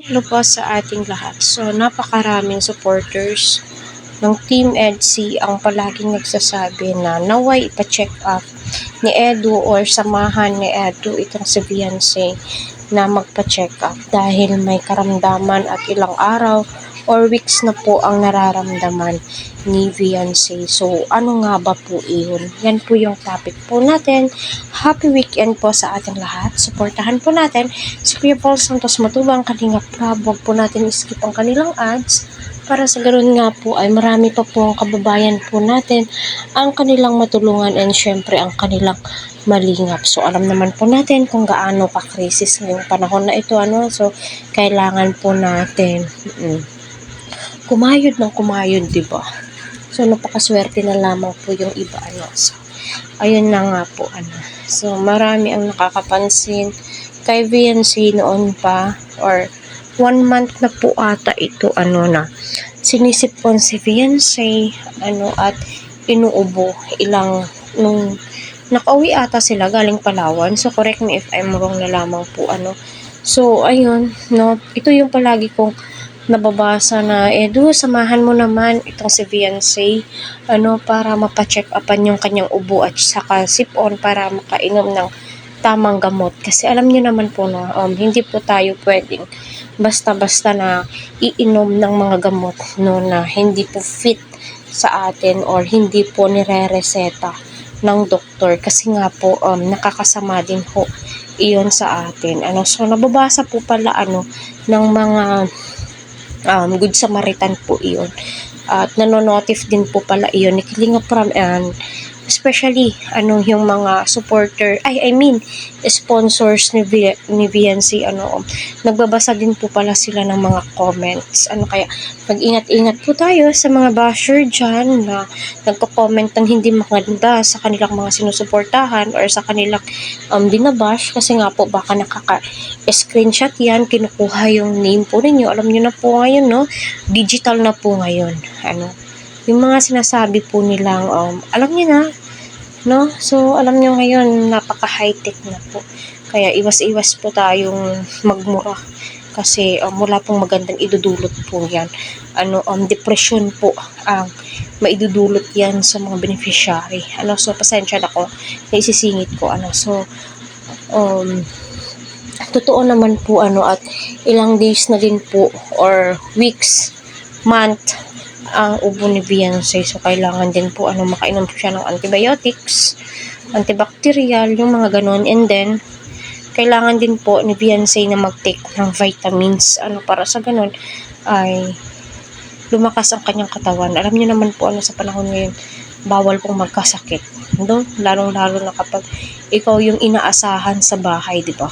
Hello po sa ating lahat. So, napakaraming supporters ng Team EDSI ang palaging nagsasabi na naway ipa-check up ni Edu or samahan ni Edu itong si Beyonce na magpa-check up dahil may karamdaman at ilang araw or weeks na po ang nararamdaman ni Beyonce. So, ano nga ba po iyon? Yan po yung topic po natin. Happy weekend po sa ating lahat. Suportahan po natin si Kuya Paul Santos Matubang, Kalingap Prab. Huwag po natin skip ang kanilang ads para sa ganoon nga po ay marami pa po ang kababayan po natin ang kanilang matulungan and syempre ang kanilang malingap. So, alam naman po natin kung gaano ka-crisis ngayong panahon na ito. So, kailangan po natin kumayod ng kumayod, diba? So, napakaswerte na lamang po yung iba, So, ayun na nga po, So, marami ang nakakapansin kay Beyonce noon pa, or 1 month na po ata ito, na sinisipon si Beyonce, at inuubo nung nakauwi ata sila galing Palawan. So, correct me if I'm wrong na lamang po, So, ayun, ito yung palagi kong nababasa na, Edu, samahan mo naman itong si Beyonce, para mapacheck upan yung kanyang ubo at saka sipon para makainom ng tamang gamot. Kasi alam niyo naman po na hindi po tayo pwedeng basta-basta na iinom ng mga gamot na hindi po fit sa atin or hindi po nire-reseta ng doktor kasi nga po nakakasama din po iyon sa atin. So nababasa po pala ng mga Good Samaritan po iyon. At nanonotif din po pala iyon ni Kalingap Prab, and especially yung mga supporter, sponsors ni Beyonce, nagbabasa din po pala sila ng mga comments. Kaya mag-ingat-ingat po tayo sa mga basher dyan na nagko-comment ng hindi maganda sa kanilang mga sinusuportahan or sa kanilang binabash, kasi nga po baka nakaka-screenshot yan, kinukuha yung name po ninyo. Alam nyo na po ngayon, digital na po ngayon. Yung mga sinasabi po nilang, alam niyo na, So, alam niyo ngayon, napaka-high-tech na po. Kaya iwas-iwas po tayong magmura. Kasi wala pong magandang idudulot po yan. Depression po ang maidudulot yan sa mga beneficiary. So, pasensya na ko, naisisingit ko, So, totoo naman po, at ilang days na din po, or weeks, month, ang ubo ni Beyonce. So, kailangan din po, makainom siya ng antibiotics, antibacterial, yung mga ganun. And then, kailangan din po ni Beyonce na mag-take ng vitamins, para sa ganun, ay lumakas ang kanyang katawan. Alam niyo naman po, sa panahon ngayon, bawal pong magkasakit. Lalong-lalo na kapag ikaw yung inaasahan sa bahay, di ba?